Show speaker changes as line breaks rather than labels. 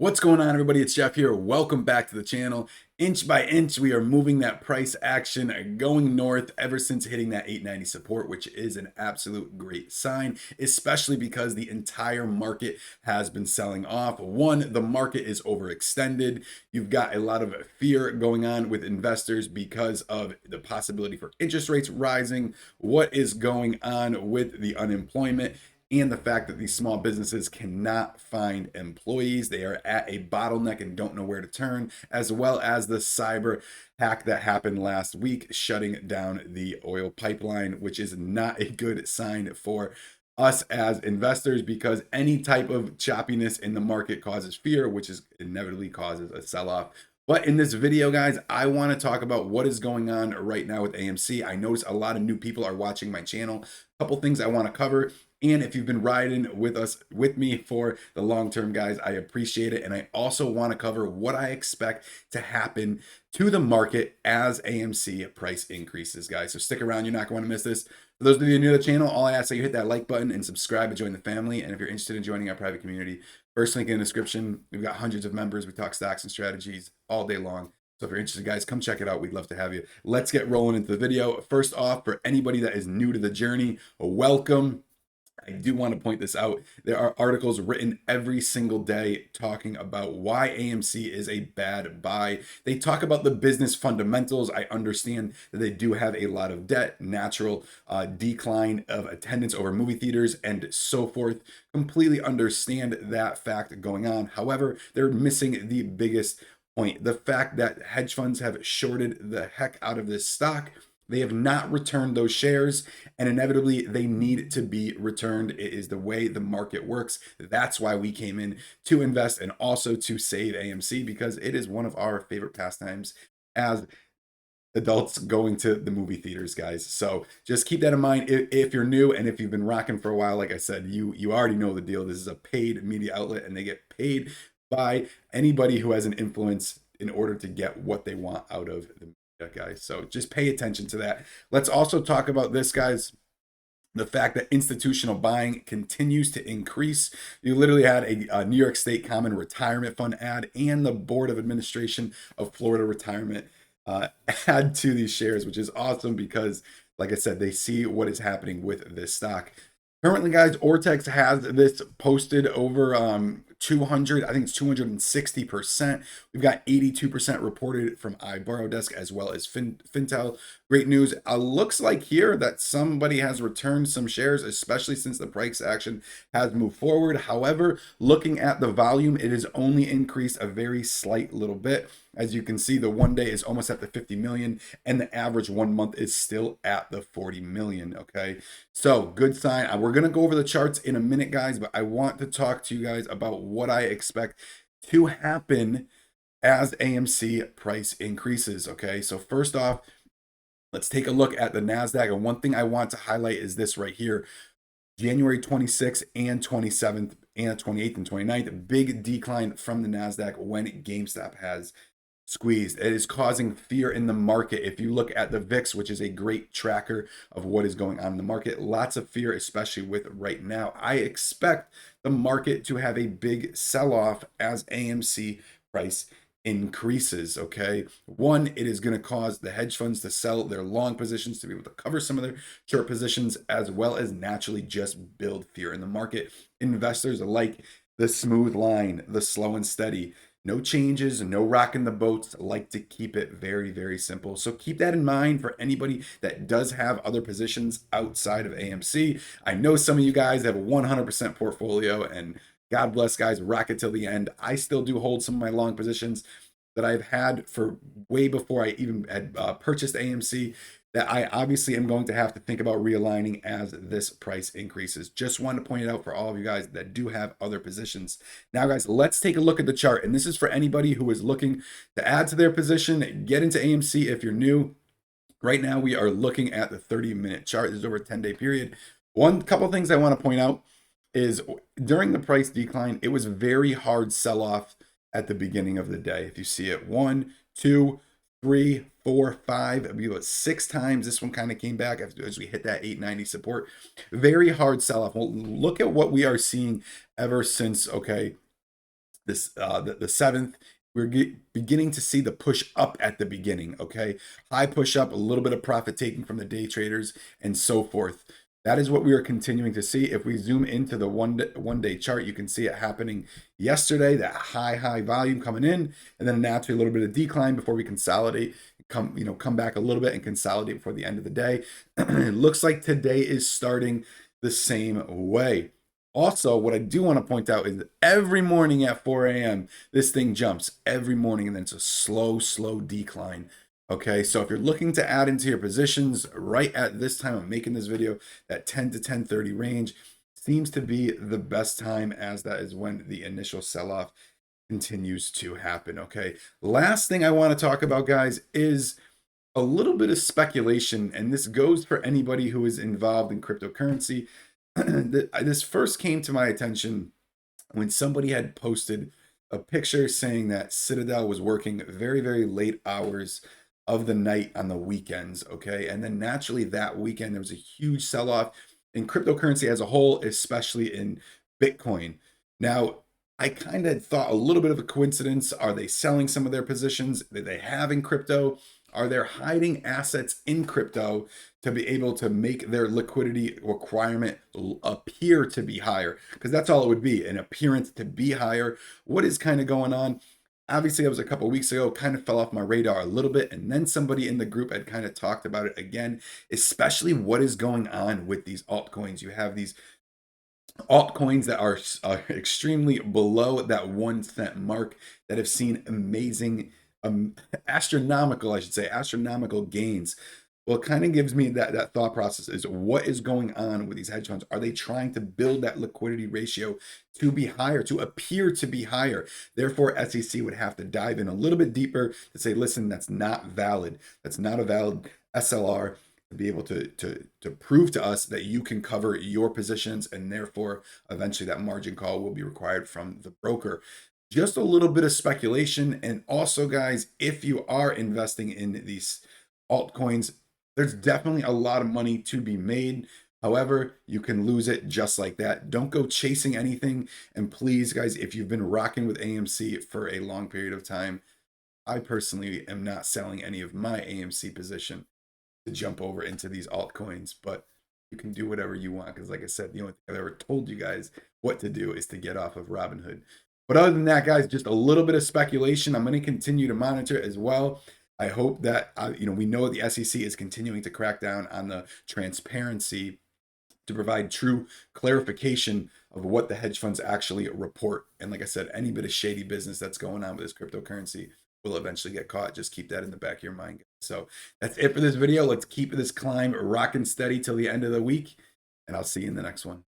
What's going on, everybody? It's Jeff here. Welcome back to the channel. Inch by inch, we are moving that price action going north ever since hitting that 890 support, which is an absolute great sign, especially because the entire market has been selling off. One, the market is overextended. You've got a lot of fear going on with investors because of the possibility for interest rates rising, what is going on with the unemployment, and the fact that these small businesses cannot find employees. They are at a bottleneck and don't know where to turn, as well as the cyber hack that happened last week, shutting down the oil pipeline, which is not a good sign for us as investors, because any type of choppiness in the market causes fear, which is inevitably causes a sell-off. But in this video, guys, I want to talk about what is going on right now with AMC. I notice a lot of new people are watching my channel. A couple things I want to cover. And if you've been riding with me for the long term, guys, I appreciate it. And I also want to cover what I expect to happen to the market as AMC price increases, guys. So stick around. You're not going to miss this. For those of you new to the channel, all I ask is that you hit that like button and subscribe to join the family. And if you're interested in joining our private community, first link in the description. We've got hundreds of members. We talk stocks and strategies all day long. So if you're interested, guys, come check it out. We'd love to have you. Let's get rolling into the video. First off, for anybody that is new to the journey, welcome. I do want to point this out. There are articles written every single day talking about why AMC is a bad buy. They talk about the business fundamentals. I understand that they do have a lot of debt, natural decline of attendance over movie theaters, and so forth. Completely understand that fact going on. However, they're missing the biggest point. The fact that hedge funds have shorted the heck out of this stock. They have not returned those shares, and inevitably they need to be returned. It is the way the market works. That's why we came in to invest and also to save AMC, because it is one of our favorite pastimes as adults going to the movie theaters, guys. So just keep that in mind if you're new, and if you've been rocking for a while. Like I said, you already know the deal. This is a paid media outlet, and they get paid by anybody who has an influence in order to get what they want out of the guys. So just pay attention to that. Let's also talk about this, guys. The fact that institutional buying continues to increase. You literally had a New York State Common Retirement Fund ad and the Board of Administration of Florida Retirement add to these shares, which is awesome because, like I said, they see what is happening with this stock. Currently, guys, Ortex has this posted over 200, I think it's 260%. We've got 82% reported from iBorrowDesk as well as Fintel. Great news. Looks like here that somebody has returned some shares, especially since the price action has moved forward. However, looking at the volume, it has only increased a very slight little bit. As you can see, the 1 day is almost at the 50 million, and the average 1 month is still at the 40 million. Okay, so good sign. We're going to go over the charts in a minute, guys, but I want to talk to you guys about what I expect to happen as AMC price increases. Okay, so first off, let's take a look at the NASDAQ. And one thing I want to highlight is this right here. January 26th and 27th and 28th and 29th, big decline from the NASDAQ when GameStop has squeezed. It is causing fear in the market. If you look at the VIX, which is a great tracker of what is going on in the market, lots of fear, especially with right now. I expect the market to have a big sell-off as AMC price increases. Okay, one, it is going to cause the hedge funds to sell their long positions to be able to cover some of their short positions, as well as naturally just build fear in the market. Investors like the smooth line, the slow and steady. No changes, no rocking the boats, like to keep it very, very simple. So keep that in mind for anybody that does have other positions outside of AMC. I know some of you guys have a 100% portfolio, and God bless, guys, rock it till the end. I still do hold some of my long positions that I've had for way before I even had purchased AMC, that I obviously am going to have to think about realigning as this price increases. Just wanted to point it out for all of you guys that do have other positions. Now, guys, let's take a look at the chart. And this is for anybody who is looking to add to their position, get into AMC if you're new. Right now, we are looking at the 30-minute chart. This is over a 10-day period. One couple things I want to point out is during the price decline, it was very hard sell-off at the beginning of the day. If you see it, 1, 2, 3, 4, 5, I believe it was 6 times. This one kind of came back as we hit that 890 support. Very hard sell-off. Well, look at what we are seeing ever since, okay, the 7th, we're beginning to see the push up at the beginning. Okay, high push up, a little bit of profit taking from the day traders, and so forth. That is what we are continuing to see. If we zoom into the one day chart, you can see it happening yesterday. That high volume coming in, and then naturally a little bit of decline before we consolidate, come back a little bit and consolidate before the end of the day. It looks like today is starting the same way. Also, what I do want to point out is that every morning at 4 a.m., this thing jumps every morning, and then it's a slow decline. Okay, so if you're looking to add into your positions right at this time of making this video, that 10 to 10:30 range seems to be the best time, as that is when the initial sell-off continues to happen. Okay, last thing I want to talk about, guys, is a little bit of speculation, and this goes for anybody who is involved in cryptocurrency. This first came to my attention when somebody had posted a picture saying that Citadel was working very late hours of the night on the weekends. Okay, and then naturally that weekend there was a huge sell-off in cryptocurrency as a whole, especially in Bitcoin. Now, I kind of thought a little bit of a coincidence. Are they selling some of their positions that they have in crypto? Are they hiding assets in crypto to be able to make their liquidity requirement appear to be higher? Because that's all it would be, an appearance to be higher. What is kind of going on? Obviously, that was a couple weeks ago, kind of fell off my radar a little bit. And then somebody in the group had kind of talked about it again, especially what is going on with these altcoins. You have these altcoins that are extremely below that 1 cent mark that have seen amazing, astronomical, I should say, astronomical gains. Well, it kind of gives me that thought process is what is going on with these hedge funds? Are they trying to build that liquidity ratio to be higher, to appear to be higher? Therefore, SEC would have to dive in a little bit deeper to say, listen, that's not valid. That's not a valid SLR to be able to prove to us that you can cover your positions, and therefore eventually that margin call will be required from the broker. Just a little bit of speculation. And also, guys, if you are investing in these altcoins, there's definitely a lot of money to be made. However, you can lose it just like that. Don't go chasing anything. And please, guys, if you've been rocking with AMC for a long period of time, I personally am not selling any of my AMC position to jump over into these altcoins, but you can do whatever you want. Because like I said, the only thing I've ever told you guys what to do is to get off of Robinhood. But other than that, guys, just a little bit of speculation. I'm going to continue to monitor as well. I hope that, we know the SEC is continuing to crack down on the transparency to provide true clarification of what the hedge funds actually report. And like I said, any bit of shady business that's going on with this cryptocurrency will eventually get caught. Just keep that in the back of your mind. So that's it for this video. Let's keep this climb rocking steady till the end of the week, and I'll see you in the next one.